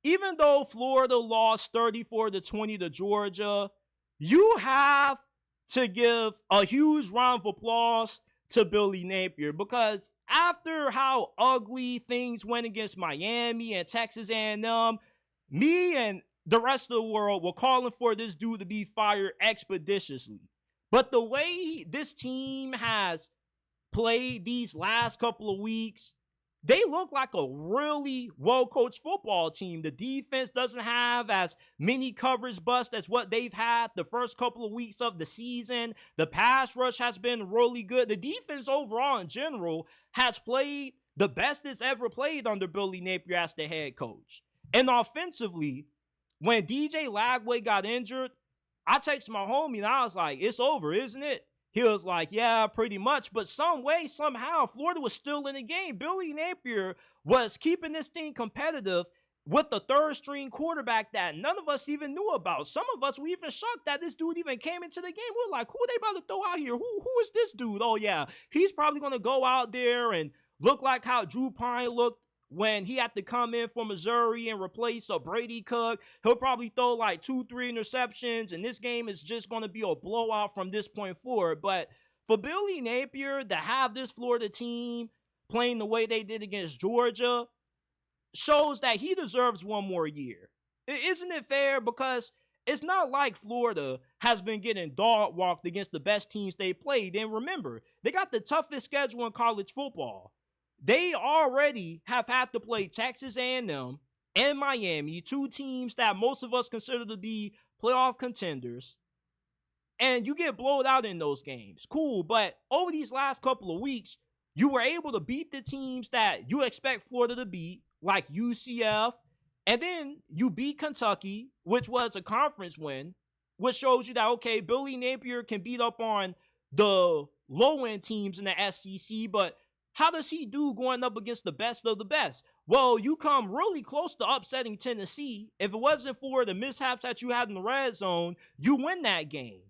even though Florida lost 34-20 to Georgia, you have to give a huge round of applause to Billy Napier, because after how ugly things went against Miami and Texas A&M, me and the rest of the world were calling for this dude to be fired expeditiously. But the way this team has played these last couple of weeks, they look like a really well-coached football team. The defense doesn't have as many coverage busts as what they've had the first couple of weeks of the season. The pass rush has been really good. The defense overall in general has played the best it's ever played under Billy Napier as the head coach. And offensively, when DJ Lagway got injured, I texted my homie and I was like, it's over, isn't it? He was like, yeah, pretty much. But some way, somehow, Florida was still in the game. Billy Napier was keeping this thing competitive with the third-string quarterback that none of us even knew about. Some of us were even shocked that this dude even came into the game. We were like, who are they about to throw out here? Who is this dude? Oh, yeah, he's probably going to go out there and look like how Drew Pine looked when he had to come in for Missouri and replace a Brady Cook. He'll probably throw like 2-3 interceptions, and this game is just going to be a blowout from this point forward. But for Billy Napier to have this Florida team playing the way they did against Georgia shows that he deserves one more year. Isn't it fair? Because it's not like Florida has been getting dog walked against the best teams they played. And remember, they got the toughest schedule in college football. They already have had to play Texas A&M and Miami, two teams that most of us consider to be playoff contenders. And you get blown out in those games. Cool, but over these last couple of weeks, you were able to beat the teams that you expect Florida to beat, like UCF. And then you beat Kentucky, which was a conference win, which shows you that, okay, Billy Napier can beat up on the low-end teams in the SEC, but how does he do going up against the best of the best? Well, you come really close to upsetting Tennessee. If it wasn't for the mishaps that you had in the red zone, you win that game.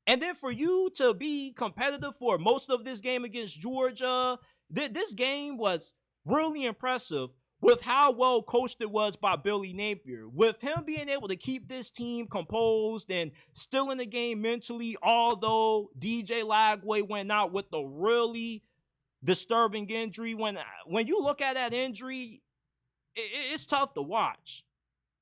And then for you to be competitive for most of this game against Georgia, this game was really impressive with how well coached it was by Billy Napier. With him being able to keep this team composed and still in the game mentally, although DJ Lagway went out with a really disturbing injury. When you look at that injury, it's tough to watch.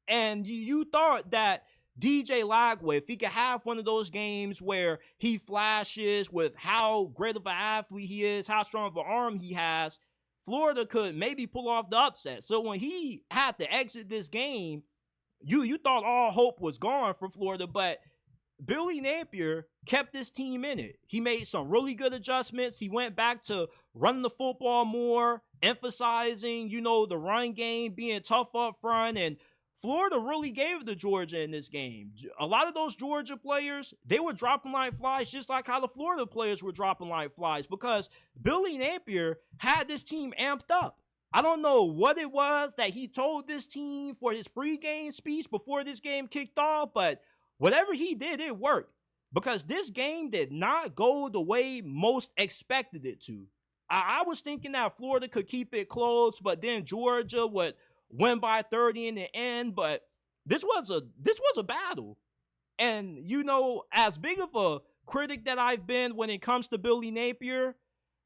And you thought that DJ Lagway, if he could have one of those games where he flashes with how great of an athlete he is, how strong of an arm he has, Florida could maybe pull off the upset. So when he had to exit this game, you thought all hope was gone for Florida, but Billy Napier kept this team in it. He made some really good adjustments. He went back to running the football more, emphasizing, the run game, being tough up front, and Florida really gave it to Georgia in this game. A lot of those Georgia players, they were dropping like flies, just like how the Florida players were dropping like flies, because Billy Napier had this team amped up. I don't know what it was that he told this team for his pregame speech before this game kicked off, but whatever he did, it worked, because this game did not go the way most expected it to. I was thinking that Florida could keep it close, but then Georgia would win by 30 in the end. But this was a battle. And, as big of a critic that I've been when it comes to Billy Napier,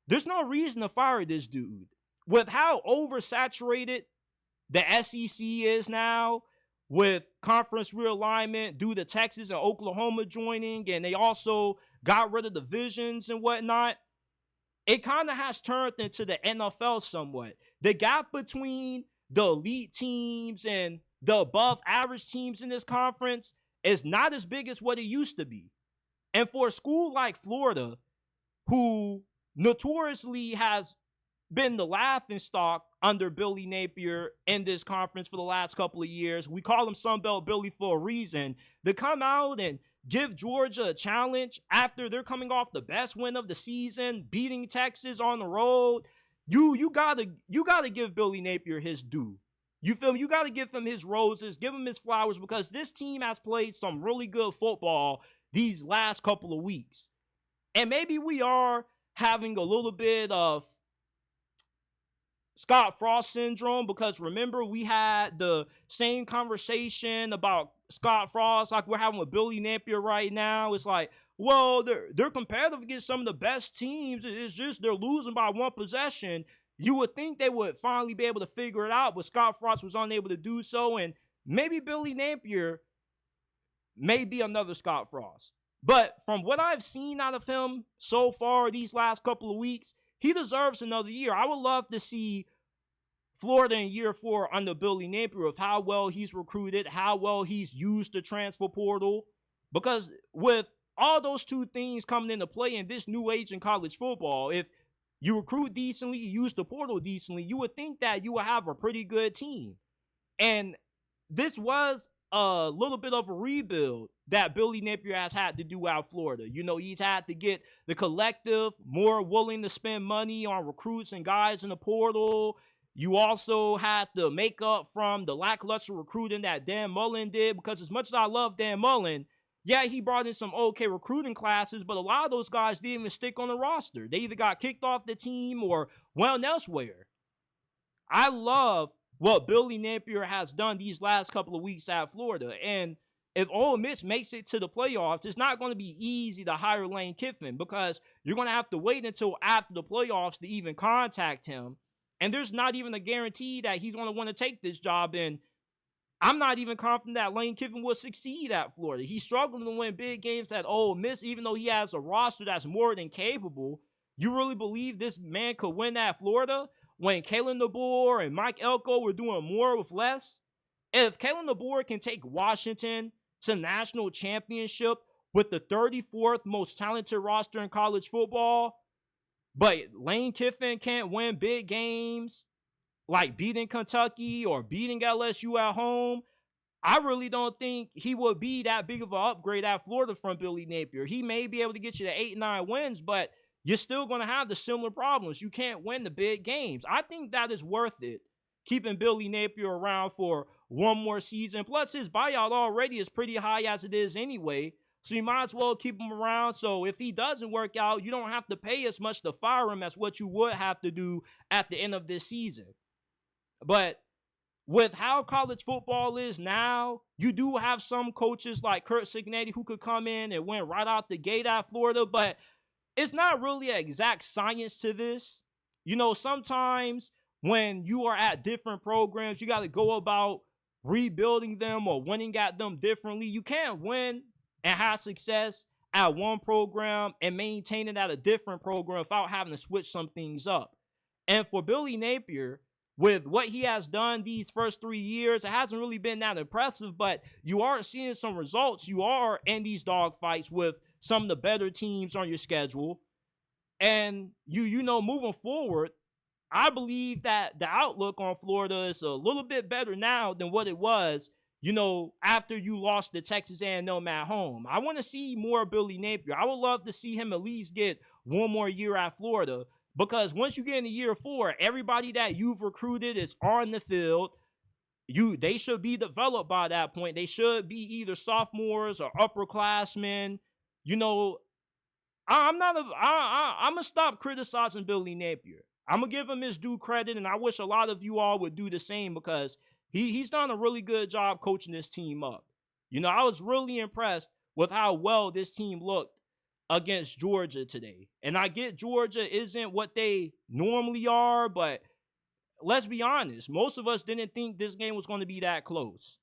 there's no reason to fire this dude. With how oversaturated the SEC is now, with conference realignment due to Texas and Oklahoma joining, and they also got rid of divisions and whatnot, it kind of has turned into the NFL somewhat. The gap between the elite teams and the above average teams in this conference is not as big as what it used to be. And for a school like Florida, who notoriously has been the laughingstock under Billy Napier in this conference for the last couple of years, we call him Sunbelt Billy for a reason, to come out and give Georgia a challenge after they're coming off the best win of the season, beating Texas on the road. You gotta give Billy Napier his due. You feel me? You gotta give him his roses, give him his flowers, because this team has played some really good football these last couple of weeks. And maybe we are having a little bit of Scott Frost syndrome, because remember we had the same conversation about Scott Frost like we're having with Billy Napier right now. It's like, well, they're competitive against some of the best teams. It's just they're losing by one possession. You would think they would finally be able to figure it out, but Scott Frost was unable to do so, and maybe Billy Napier may be another Scott Frost. But from what I've seen out of him so far these last couple of weeks, he deserves another year. I would love to see Florida in year 4 under Billy Napier of how well he's recruited, how well he's used the transfer portal. Because with all those two things coming into play in this new age in college football, if you recruit decently, you use the portal decently, you would think that you would have a pretty good team. And this was a little bit of a rebuild that Billy Napier has had to do out Florida. You know, he's had to get the collective more willing to spend money on recruits and guys in the portal. You also had to make up from the lackluster recruiting that Dan Mullen did, because as much as I love Dan Mullen, yeah, he brought in some okay recruiting classes, but a lot of those guys didn't even stick on the roster. They either got kicked off the team or went elsewhere. I love what Billy Napier has done these last couple of weeks at Florida. And if Ole Miss makes it to the playoffs, it's not going to be easy to hire Lane Kiffin, because you're going to have to wait until after the playoffs to even contact him. And there's not even a guarantee that he's going to want to take this job. And I'm not even confident that Lane Kiffin will succeed at Florida. He's struggling to win big games at Ole Miss, even though he has a roster that's more than capable. You really believe this man could win at Florida when Kalen DeBoer and Mike Elko were doing more with less? If Kalen DeBoer can take Washington to national championship with the 34th most talented roster in college football, but Lane Kiffin can't win big games like beating Kentucky or beating LSU at home, I really don't think he would be that big of an upgrade at Florida from Billy Napier. He may be able to get you to 8-9 wins, but you're still going to have the similar problems. You can't win the big games. I think that is worth it, keeping Billy Napier around for one more season. Plus, his buyout already is pretty high as it is anyway, so you might as well keep him around. So if he doesn't work out, you don't have to pay as much to fire him as what you would have to do at the end of this season. But with how college football is now, you do have some coaches like Curt Cignetti who could come in and win right out the gate at Florida, but it's not really an exact science to this. You know, sometimes when you are at different programs, you got to go about rebuilding them or winning at them differently. You can't win and have success at one program and maintain it at a different program without having to switch some things up. And for Billy Napier, with what he has done these first 3 years, it hasn't really been that impressive, but you are seeing some results. You are in these dogfights with some of the better teams on your schedule. And you know, moving forward, I believe that the outlook on Florida is a little bit better now than what it was, you know, after you lost to Texas A&M at home. I want to see more Billy Napier. I would love to see him at least get one more year at Florida, because once you get into year 4, everybody that you've recruited is on the field. They should be developed by that point. They should be either sophomores or upperclassmen. You know, I'm gonna stop criticizing Billy Napier. I'm gonna give him his due credit, and I wish a lot of you all would do the same, because he's done a really good job coaching this team up. You know, I was really impressed with how well this team looked against Georgia today. And I get Georgia isn't what they normally are, but let's be honest, most of us didn't think this game was going to be that close.